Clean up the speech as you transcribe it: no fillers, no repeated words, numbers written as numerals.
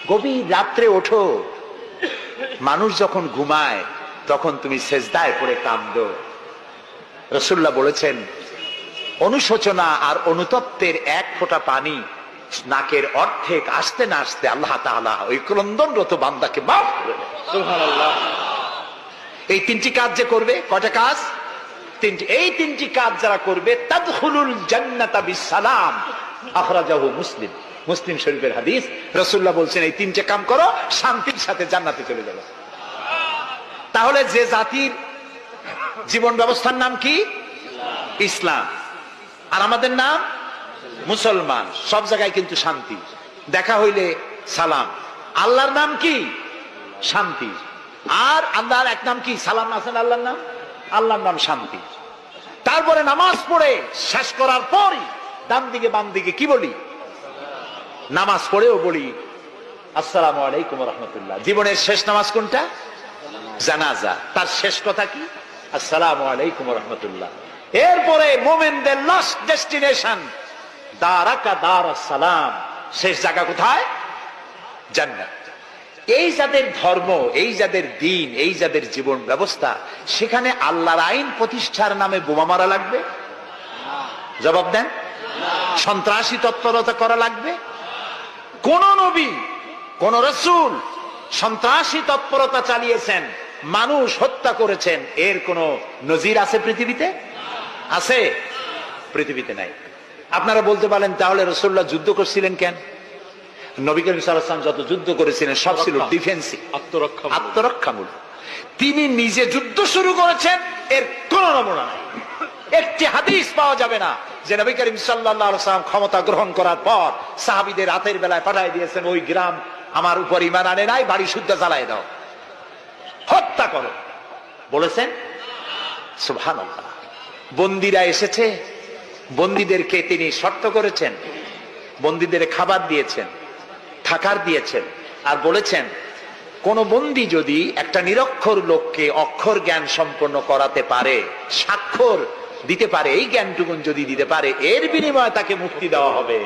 গভীর রাত্রে ওঠো, মানুষ যখন ঘুমায় তখন তুমি সেজদায় পড়ে কাঁদো। রাসূলুল্লাহ বলেছেন, অনুশোচনা আর অনুতপ্তের এক ফোঁটা পানি নাকের অর্ধেক আসতে না আসতে আল্লাহ তাআলা ওই ক্রন্দনরত বান্দাকে মাফ করে দেন। সুবহানাল্লাহ। এই তিনটি কাজ যে করবে, কয়টা কাজ? তিনটি। এই তিনটি কাজ যারা করবে, তাদখুলুল জান্নাতা বিসসালাম, আখরাজাহু মুসলিম। মুসলিম শরীফের হাদিস। রাসূলুল্লাহ বলছেন, এই তিনটে কাম করো, শান্তির সাথে জান্নাতে চলে যাবে। তাহলে যে জাতির জীবন ব্যবস্থার নাম কি? ইসলাম। আর আমাদের নাম মুসলমান। সব জায়গায় কিন্তু শান্তি, দেখা হইলে সালাম। আল্লাহর নাম কি? শান্তি। আর আল্লাহর এক নাম কি? সালাম আছেন আল্লাহর নাম, আল্লাহর নাম শান্তি। তারপরে নামাজ পড়ে শেষ করার পরই ডান দিকে বাম দিকে কি বলি? নামাজ পড়েও বলি আসসালামু আলাইকুম ওয়া রাহমাতুল্লাহ। জীবনের শেষ নামাজ কোনটা? জানাজা। তার শেষ কথা কি? আসসালামু আলাইকুম ওয়া রাহমাতুল্লাহ। এরপরে মুমিনদের লাস্ট ডেস্টিনেশন দারাকা দারাস সালাম, শেষ জায়গা কোথায়? জান্নাত। এই যাদের ধর্ম, এই যাদের দিন, এই যাদের জীবন ব্যবস্থা, সেখানে আল্লাহর আইন প্রতিষ্ঠার নামে বোমা মারা লাগবে? জবাব দেন। সন্ত্রাসী তৎপরতা করা লাগবে? কোন নবী, কোন রাসূল সন্ত্রাসী তৎপরতা চালিয়েছেন, মানুষ হত্যা করেছেন, এর কোন নজির আছে পৃথিবীতে? আছে? পৃথিবীতে নাই। আপনারা বলতে পারেন, তাহলে রাসূলুল্লাহ যুদ্ধ করছিলেন কেন? নবী করিম সাল্লাল্লাহু আলাইহি ওয়াসাল্লাম যত যুদ্ধ করেছিলেন সব ছিল ডিফেন্সিভ, আত্মরক্ষামূলক। তিনি নিজে যুদ্ধ শুরু করেছেন, এর কোন নমুনা নাই। একটি হাদিস পাওয়া যাবে না যে নবী করিম সাল্লাল্লাহু আলাইহি ওয়াসাল্লাম ক্ষমতা গ্রহণ করার পর সাহাবীদের রাতের বেলায় পাঠিয়ে দিয়েছেন, ওই গ্রাম আমার উপর ঈমান আনে নাই, বাড়ি শুদ্ধ জ্বালায় দাও, হত্যা করো, বলেছেন? সুবহানাল্লাহ। বন্দীরা এসেছে, বন্দীদেরকে তিনি শর্ত করেছেন, বন্দীদের খাবার দিয়েছেন, থাকার দিয়েছেন, আর বলেছেন কোন বন্দী যদি একটা নিরক্ষর লোককে অক্ষর জ্ঞান সম্পন্ন করাতে পারে, স্বাক্ষর দিতে পারে, এই জ্ঞানটুকুন যদি দিতে পারে, এর বিনিময়ে তাকে মুক্তি দেওয়া হবে।